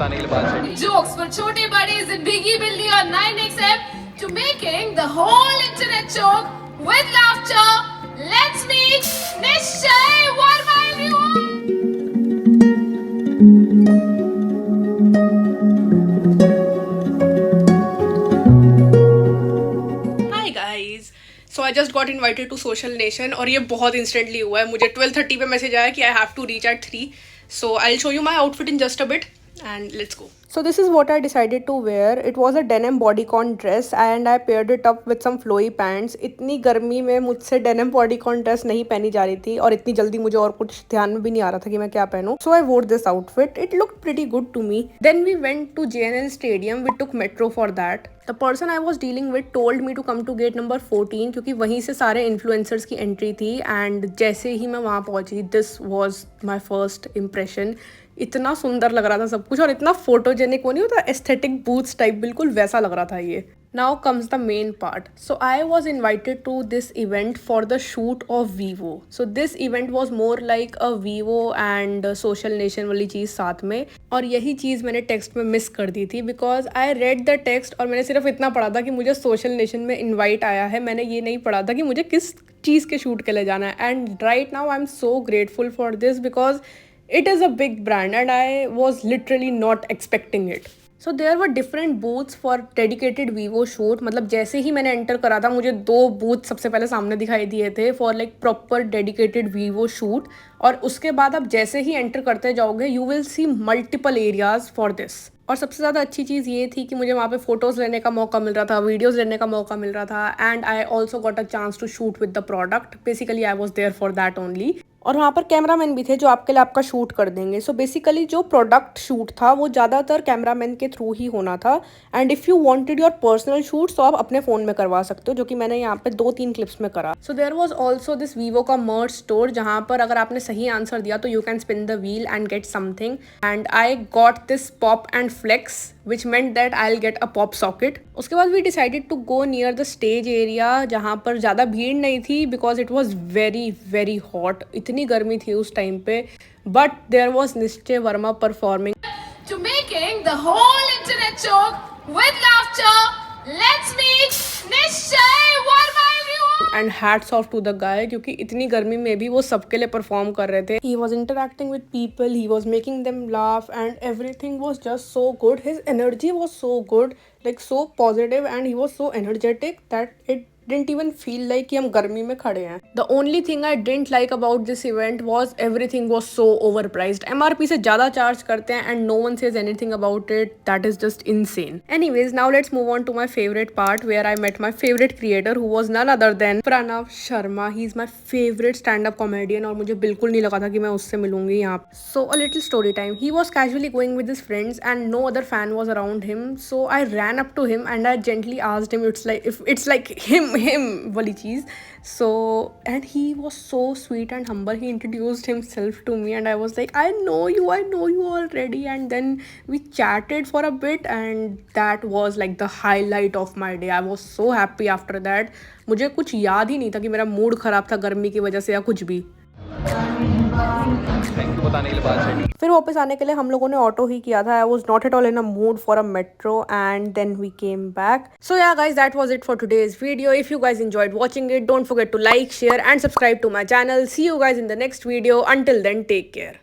बताने के लिए बात है। Jokes for छोटे बड़े जिंदगी बिल्ली और 9XM to making the whole internet joke with laughter. Let's meet Nishay Verma, everyone. Hi guys, so I just got invited to Social Nation और ये बहुत इंस्टेंटली हुआ है. मुझे 12:30 पे मैसेज आया कि I have to reach at 3. So I will show you my outfit in just a bit and let's go. So this is what I decided to wear. It was a denim bodycon dress and I paired it up with some flowy pants. इतनी गर्मी में मुझसे denim bodycon dress नहीं पहनी जा रही थी और इतनी जल्दी मुझे और कुछ ध्यान में भी नहीं आ रहा था कि मैं क्या पहनूं. So I wore this outfit. It looked pretty good to me. Then we went to JNN Stadium. We took metro for that. The person I was dealing with told me to come to gate number 14 क्योंकि वहीं से सारे influencers की entry थी and जैसे ही मैं वहाँ पहुँची this was my first impression. इतना सुंदर लग रहा था सब कुछ और इतना फोटोजेनिक वो नहीं होता एस्थेटिक बूथ्स टाइप, बिल्कुल वैसा लग रहा था ये. Now comes the main part. So I was invited to this event for the shoot of Vivo. So this event was more like a Vivo and Social Nation वाली चीज़ साथ में, और यही चीज़ मैंने टेक्स्ट में मिस कर दी थी because I read the text और मैंने सिर्फ इतना पढ़ा था कि मुझे सोशल नेशन में इन्वाइट आया है. मैंने ये नहीं पढ़ा था कि मुझे किस चीज़ के शूट के लिए जाना है. And right now I am so grateful for this because it is a big brand and I was literally not expecting it. So there were different booths for dedicated Vivo shoot. मतलब जैसे ही मैंने enter करा था मुझे 2 booth सबसे पहले सामने दिखाई दिए थे for like proper dedicated Vivo shoot, और उसके बाद आप जैसे ही एंटर करते जाओगे you will see multiple areas for this. और सबसे ज़्यादा अच्छी चीज़ ये थी कि मुझे वहाँ पे फ़ोटोज़ लेने का मौका मिल रहा था, वीडियोज़ लेने का मौका मिल रहा था and I also got a chance to shoot with the product. Basically I was there for that only. और वहाँ पर कैमरामैन भी थे जो आपके लिए आपका शूट कर देंगे. सो बेसिकली जो प्रोडक्ट शूट था वो ज़्यादातर कैमरामैन के थ्रू ही होना था. And if you wanted your personal shoot तो आप अपने फ़ोन में करवा सकते हो, जो कि मैंने यहाँ पे 2-3 क्लिप्स में करा. So there was also this Vivo का मर्च स्टोर जहाँ पर अगर आपने सही आंसर दिया तो you can spin the wheel and get something. And I got this pop and flex which meant that I'll get a pop socket. उसके बाद we decided to go near the stage area जहाँ पर ज़्यादा भीड़ नहीं थी because it was very very hot. इतनी गर्मी थी उस टाइम पे. But there was निश्चय Verma performing. To making the whole internet joke with laughter. Let's meet Nishay Verma, everyone. And hats off to the guy क्योंकि इतनी गर्मी में भी वो सबके लिए परफॉर्म कर रहे थे. He was interacting with people, he was making them laugh and everything was just so good. His energy was so good, like so positive and he was so energetic that it didn't even feel like कि हम गर्मी में खड़े हैं. The only thing I didn't like about this event was everything was so overpriced. MRP से ज़्यादा charge करते हैं and no one says anything about it. That is just insane. Anyways, now let's move on to my favorite part where I met my favorite creator who was none other than Pranav Sharma. He's my favorite stand-up comedian और मुझे बिल्कुल नहीं लगा था कि मैं उससे मिलूंगी यहाँ. So a little story time. He was casually going with his friends and no other fan was around him. So I ran up to him and I gently asked him it's like him वाली चीज़. So and he was so sweet and humble. He introduced himself to me and I was like, I know you already. And then we chatted for a bit and that was like the highlight of my day. I was so happy after that. मुझे कुछ याद ही नहीं था कि मेरा mood ख़राब था गर्मी की वजह से या कुछ भी. थैंक यू बताने के लिए बात है. फिर वापस आने के लिए हम लोगों ने ऑटो ही किया था. I was not at all in a mood for a metro and then we came back. So yeah guys, that was it for today's video. If you guys enjoyed watching it, don't forget to like, share and subscribe to my channel. See you guys in the next video. Until then, take care.